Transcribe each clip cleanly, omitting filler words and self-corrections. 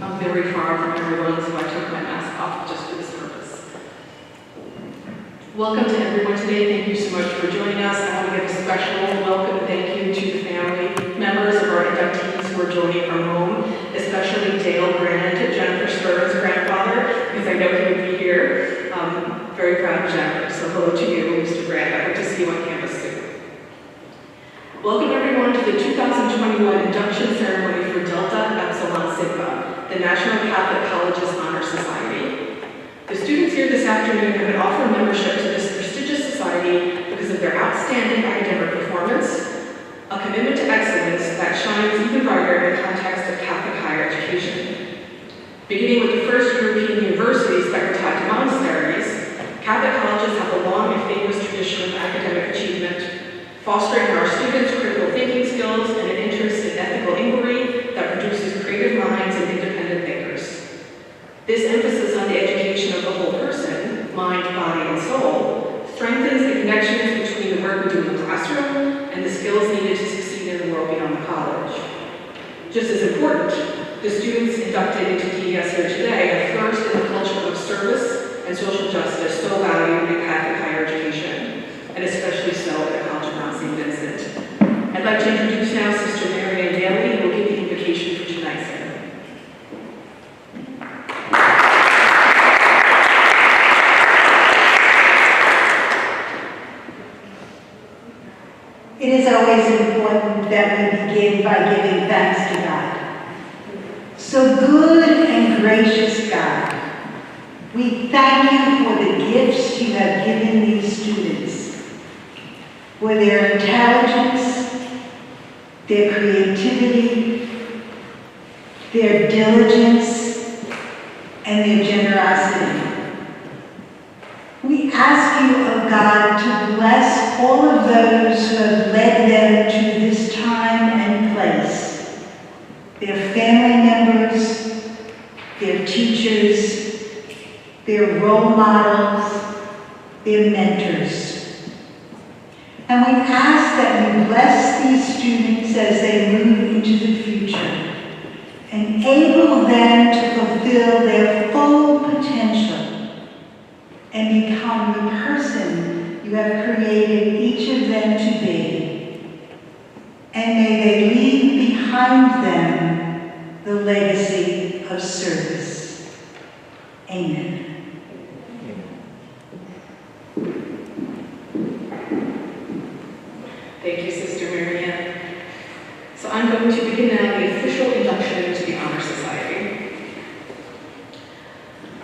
I'm very far from everyone, so I took my mask off just for this purpose. Welcome to everyone today. Thank you so much for joining us. I want to give a special welcome and thank you to the family members of our inductees who are joining from home, especially Dale Grant, Jennifer Stern's grandfather, because I know he would be here. Very proud of Jennifer, so hello to you, Mr. Grant. I hope to see you on campus soon. Welcome everyone to the 2021 induction ceremony for Delta Epsilon Sigma, the National Catholic Colleges Honor Society. The students here this afternoon have been offered membership to this prestigious society because of their outstanding academic performance, a commitment to excellence that shines even brighter in the context of Catholic higher education. Beginning with the first European universities that were tied to monasteries, Catholic colleges have a long and famous tradition of academic achievement, fostering in our students critical thinking skills and an interest in ethical inquiry that produces creative minds and independent thinkers. This emphasis on the education of the whole person, mind, body, and soul, strengthens the connections between the work we do in the classroom and the skills needed to succeed in the world beyond the college. Just as important, the students inducted into TES here today have flourished in the culture of service and social justice so valued in Catholic higher education, and especially so at the College of Mount St. Vincent. I'd like to introduce now Sister Marianne Daly, who will give the invocation for tonight's ceremony. It is always important that we begin by giving thanks to God. So good and gracious God, we thank you for the gifts you have given these students, for their intelligence, their creativity, their diligence, and their generosity. We ask you, oh God, to bless all of those who have led them to this time and place, their family members, their teachers, their role models, their mentors. And we ask that you bless these students as they move into the future, enable them to fulfill their full potential and become the person you have created each of them to be. And may they leave behind them the legacy of service. Amen. Thank you, Sister Marianne. So I'm going to begin now the official induction into the Honor Society.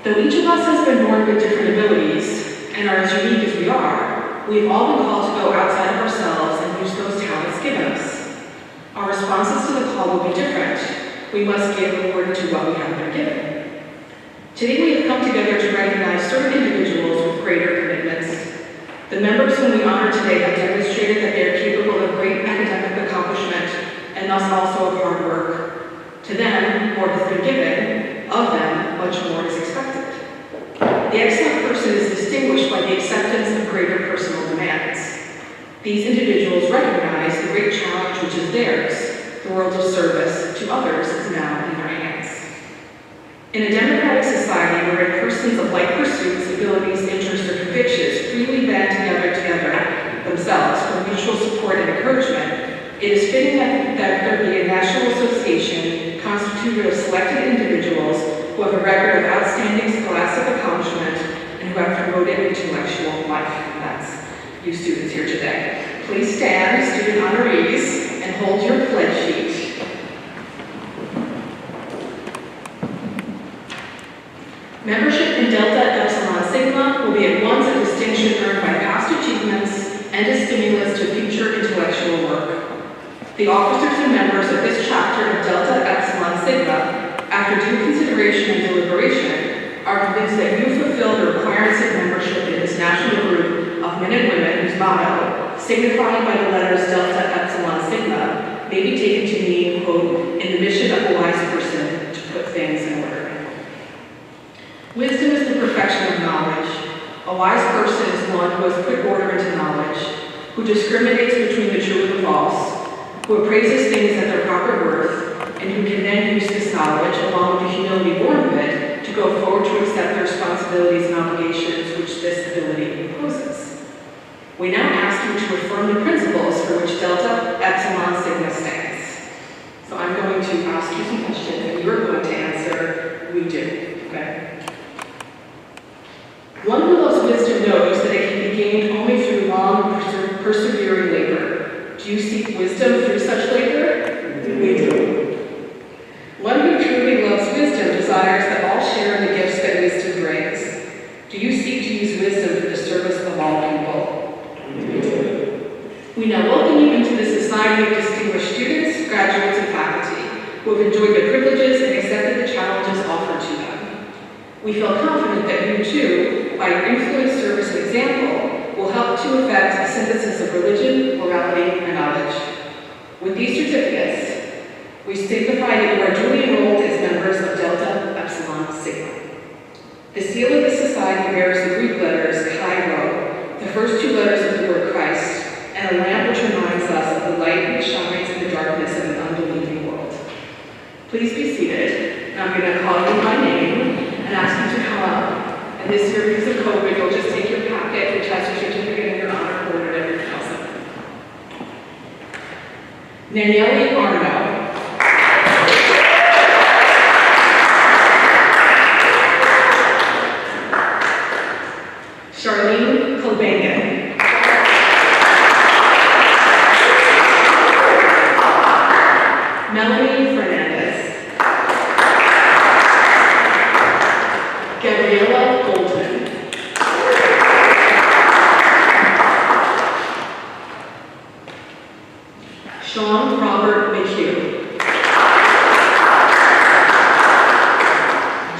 Though each of us has been born with different abilities and are as unique as we are, we've all been called to go outside of ourselves and use those talents given us. Our responses to the call will be different. We must give according to what we have been given. Today we have come together to recognize certain individuals with greater commitments. The members whom we honor today have demonstrated that they are capable of great academic accomplishment and thus also of hard work. To them, more has been given. Of them, much more is expected. The excellent person is distinguished by the acceptance of greater personal demands. These individuals recognize the great challenge which is theirs. The world of service to others is now in their hands. In a democratic society wherein persons of like pursuits, abilities, interests, or convictions freely band together themselves for mutual support and encouragement, it is fitting that there be a national association constituted of selected individuals who have a record of outstanding scholastic accomplishment and who have promoted intellectual life. And that's you students here today. Please stand, student honorees, and hold your pledge sheet. Membership in Delta Epsilon Sigma will be at once a distinction earned by past achievements and a stimulus to future intellectual work. The officers and members of this chapter of Delta Epsilon Sigma, after due consideration and deliberation, are convinced that you fulfill the requirements of membership in this national group of men and women whose motto, signified by the letters Delta Epsilon Sigma, may be taken to mean, quote, in the mission of a wise person to put things in order. Wisdom is the perfection of knowledge. A wise person is one who has put order into knowledge, who discriminates between the true and the false, who appraises things at their proper worth, and who can then use this knowledge along desires that all share in the gifts that wisdom brings. Do you seek to use wisdom for the service of all people? We now welcome you into the society of distinguished students, graduates, and faculty who have enjoyed the privileges and accepted the challenges offered to them. We feel confident that you too, by your influence, service, and example, will help to effect a synthesis of religion, morality, and knowledge. With these certificates, we signify that you are duly enrolled as members of Delta Epsilon Sigma. The seal of this society bears the Greek letters Chi Rho, the first two letters of the word Christ, and a lamp which reminds us of the light which shines in the darkness of an unbelieving world. Please be seated, and I'm going to call you by name and ask you to come up. And this year, because of COVID, you'll just take your packet, which has your certificate and your honor cord and everything else. Naniele Arno. Charlene Kolbengen. Melanie Fernandez. Gabriella Goldman. Sean Robert McHugh.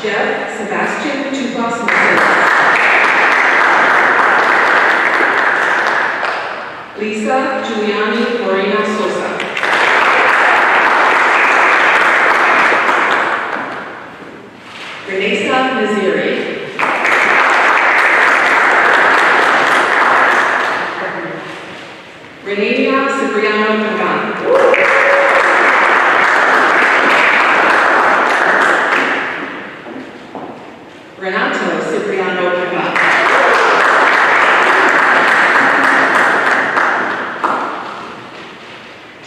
Jeff Sebastian Tupas Martinez. Lisa Giuliani Morena Sosa. Renesa Naziri. Renania Cipriano Pagan. Renato Cipriano Pagan.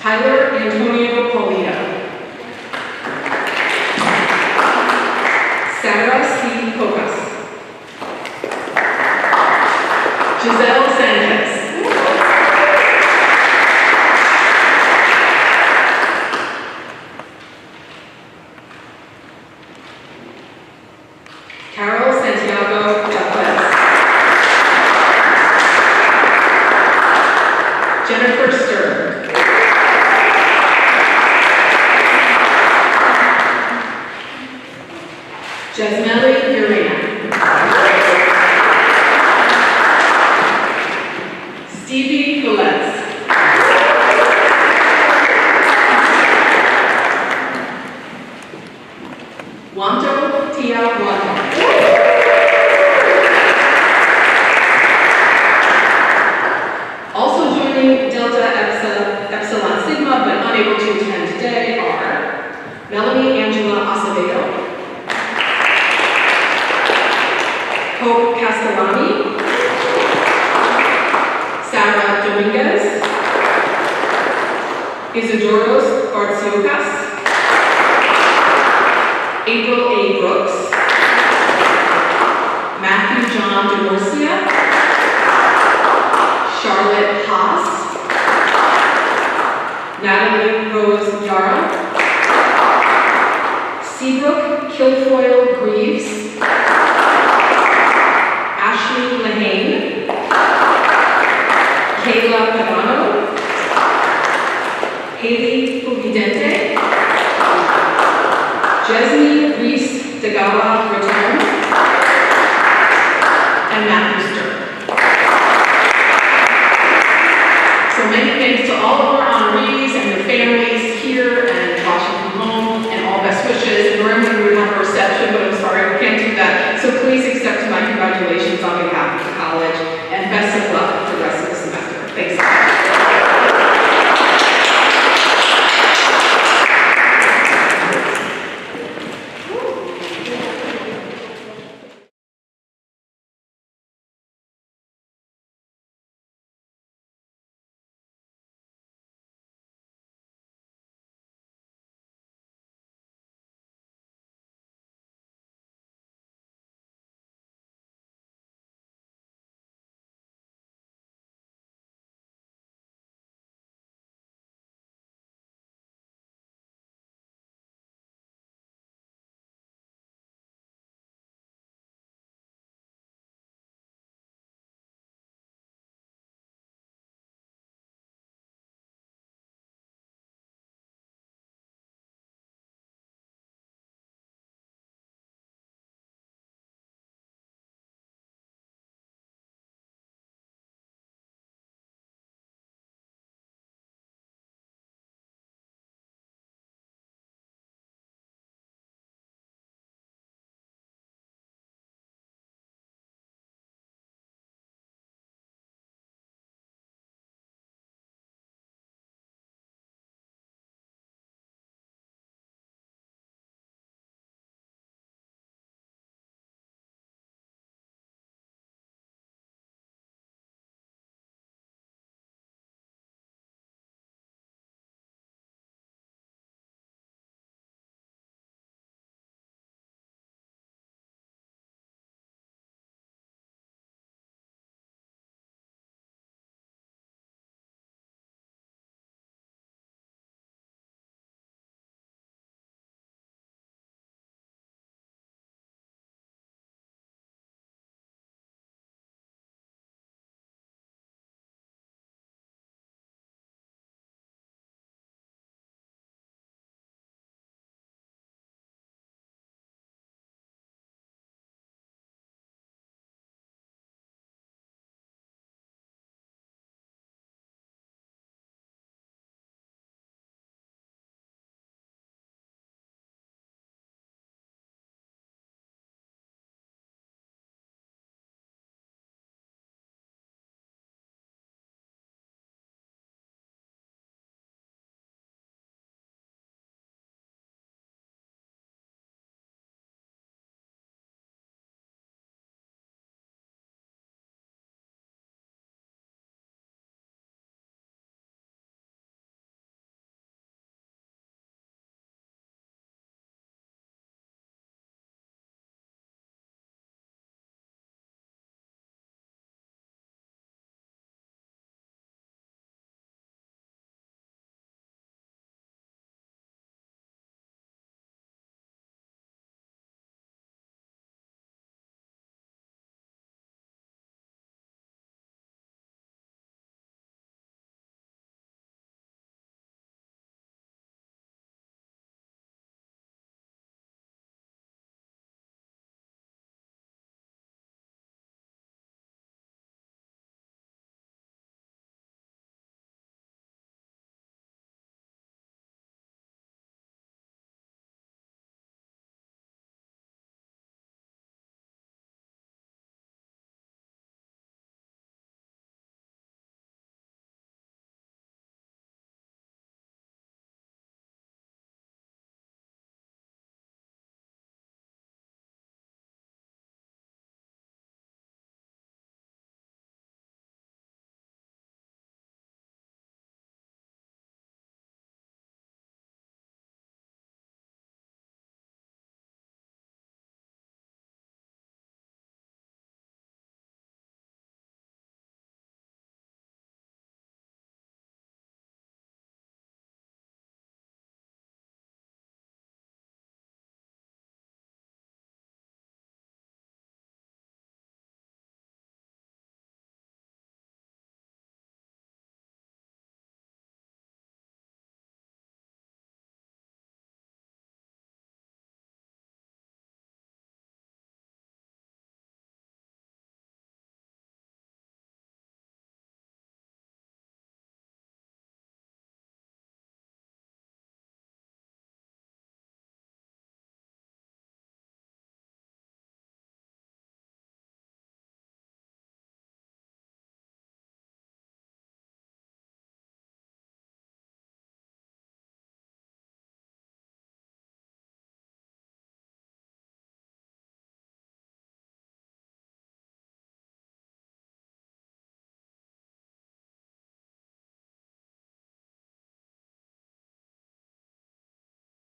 Tyler Antonio Paulino. Sarah C. Pocas. Giselle Sanchez. Carol Santiago Chapez. Jennifer Stern. Jasmeli Urena. Stevie Gulez. Wanto Tia Wanto. Also joining Delta Epsilon Sigma but unable to attend today are Melanie Angela Acevedo, Hope Castellani, Sarah Dominguez, Isidoros Bartziocas, April A. Brooks, Matthew John DeMurcia, Charlotte Haas, Natalie Rose Yara, Seabrook Kilfoyle Greaves, Ashley Lehane, Kayla Pagano, Haley Puvidente, Jesney Reese Degawa Return, and Matthew